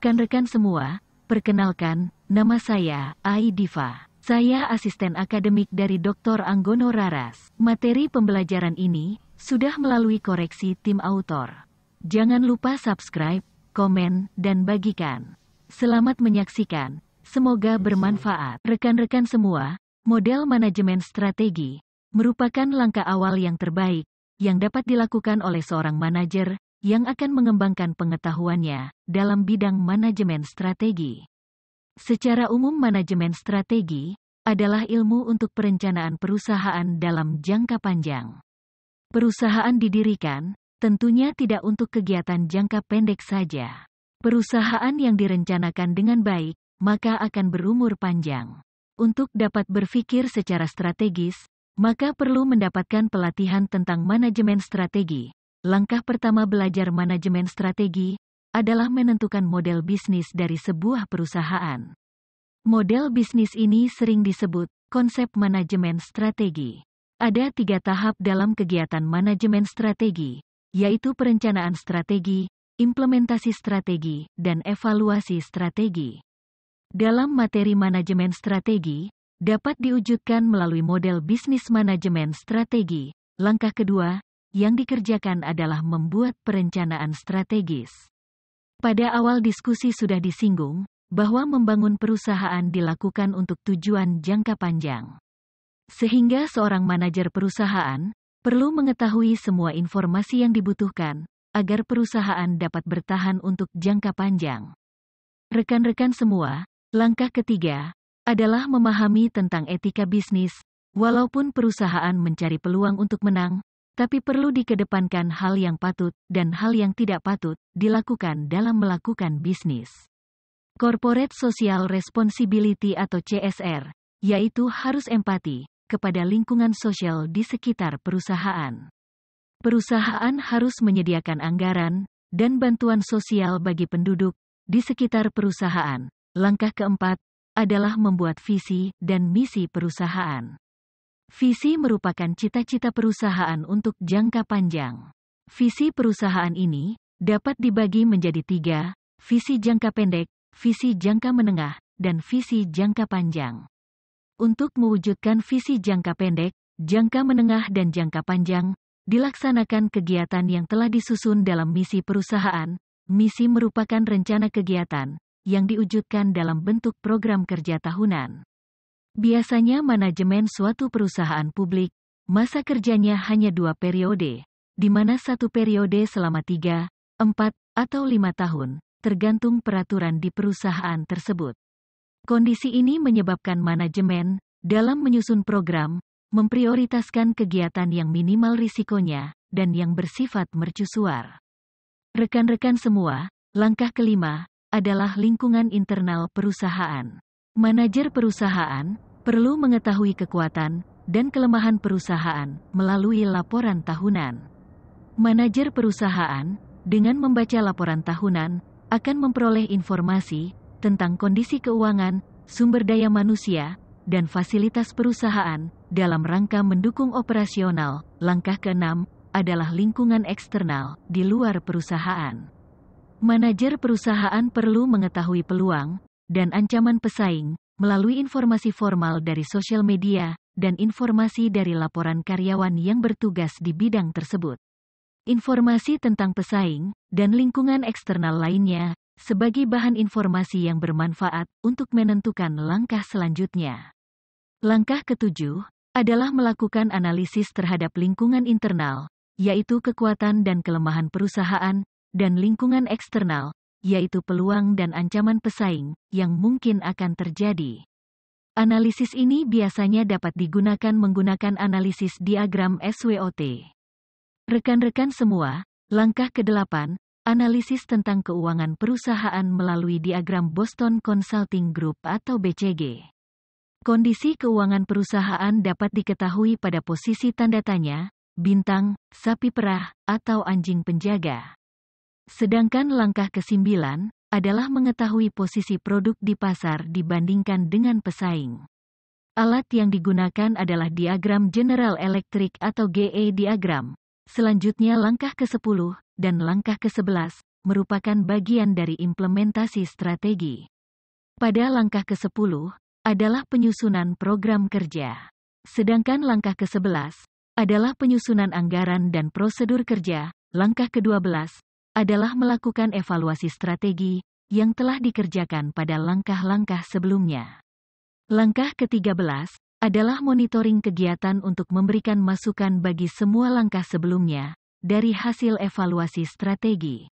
Rekan-rekan semua, perkenalkan, nama saya Aidiva. Saya asisten akademik dari Dr. Anggono Raras. Materi pembelajaran ini sudah melalui koreksi tim autor. Jangan lupa subscribe, komen, dan bagikan. Selamat menyaksikan, semoga bermanfaat. Rekan-rekan semua, model manajemen strategi merupakan langkah awal yang terbaik yang dapat dilakukan oleh seorang manajer yang akan mengembangkan pengetahuannya dalam bidang manajemen strategi. Secara umum, manajemen strategi adalah ilmu untuk perencanaan perusahaan dalam jangka panjang. Perusahaan didirikan tentunya tidak untuk kegiatan jangka pendek saja. Perusahaan yang direncanakan dengan baik, maka akan berumur panjang. Untuk dapat berpikir secara strategis, maka perlu mendapatkan pelatihan tentang manajemen strategi. Langkah pertama belajar manajemen strategi adalah menentukan model bisnis dari sebuah perusahaan. Model bisnis ini sering disebut konsep manajemen strategi. Ada 3 tahap dalam kegiatan manajemen strategi, yaitu perencanaan strategi, implementasi strategi, dan evaluasi strategi. Dalam materi manajemen strategi, dapat diwujudkan melalui model bisnis manajemen strategi. Langkah kedua yang dikerjakan adalah membuat perencanaan strategis. Pada awal diskusi sudah disinggung bahwa membangun perusahaan dilakukan untuk tujuan jangka panjang. Sehingga seorang manajer perusahaan perlu mengetahui semua informasi yang dibutuhkan agar perusahaan dapat bertahan untuk jangka panjang. Rekan-rekan semua, langkah ketiga adalah memahami tentang etika bisnis. Walaupun perusahaan mencari peluang untuk menang, tapi perlu dikedepankan hal yang patut dan hal yang tidak patut dilakukan dalam melakukan bisnis. Corporate Social Responsibility atau CSR, yaitu harus empati kepada lingkungan sosial di sekitar perusahaan. Perusahaan harus menyediakan anggaran dan bantuan sosial bagi penduduk di sekitar perusahaan. Langkah keempat adalah membuat visi dan misi perusahaan. Visi merupakan cita-cita perusahaan untuk jangka panjang. Visi perusahaan ini dapat dibagi menjadi 3, visi jangka pendek, visi jangka menengah, dan visi jangka panjang. Untuk mewujudkan visi jangka pendek, jangka menengah dan jangka panjang, dilaksanakan kegiatan yang telah disusun dalam misi perusahaan. Misi merupakan rencana kegiatan yang diwujudkan dalam bentuk program kerja tahunan. Biasanya manajemen suatu perusahaan publik, masa kerjanya hanya 2 periode, di mana 1 periode selama 3, 4, atau 5 tahun, tergantung peraturan di perusahaan tersebut. Kondisi ini menyebabkan manajemen, dalam menyusun program, memprioritaskan kegiatan yang minimal risikonya, dan yang bersifat mercusuar. Rekan-rekan semua, langkah kelima adalah lingkungan internal perusahaan. Manajer perusahaan perlu mengetahui kekuatan dan kelemahan perusahaan melalui laporan tahunan. Manajer perusahaan, dengan membaca laporan tahunan, akan memperoleh informasi tentang kondisi keuangan, sumber daya manusia, dan fasilitas perusahaan dalam rangka mendukung operasional. Langkah keenam adalah lingkungan eksternal di luar perusahaan. Manajer perusahaan perlu mengetahui peluang dan ancaman pesaing melalui informasi formal dari sosial media dan informasi dari laporan karyawan yang bertugas di bidang tersebut. Informasi tentang pesaing dan lingkungan eksternal lainnya sebagai bahan informasi yang bermanfaat untuk menentukan langkah selanjutnya. Langkah ketujuh adalah melakukan analisis terhadap lingkungan internal, yaitu kekuatan dan kelemahan perusahaan, dan lingkungan eksternal, yaitu peluang dan ancaman pesaing yang mungkin akan terjadi. Analisis ini biasanya dapat digunakan menggunakan analisis diagram SWOT. Rekan-rekan semua, langkah ke-8, analisis tentang keuangan perusahaan melalui diagram Boston Consulting Group atau BCG. Kondisi keuangan perusahaan dapat diketahui pada posisi tanda tanya, bintang, sapi perah, atau anjing penjaga. Sedangkan langkah ke-9 adalah mengetahui posisi produk di pasar dibandingkan dengan pesaing. Alat yang digunakan adalah diagram General Electric atau GE diagram. Selanjutnya langkah ke-10 dan langkah ke-11 merupakan bagian dari implementasi strategi. Pada langkah ke-10, adalah penyusunan program kerja. Sedangkan langkah ke-11, adalah penyusunan anggaran dan prosedur kerja. Langkah ke-12, adalah melakukan evaluasi strategi, yang telah dikerjakan pada langkah-langkah sebelumnya. Langkah ke-13, adalah monitoring kegiatan untuk memberikan masukan bagi semua langkah sebelumnya, dari hasil evaluasi strategi.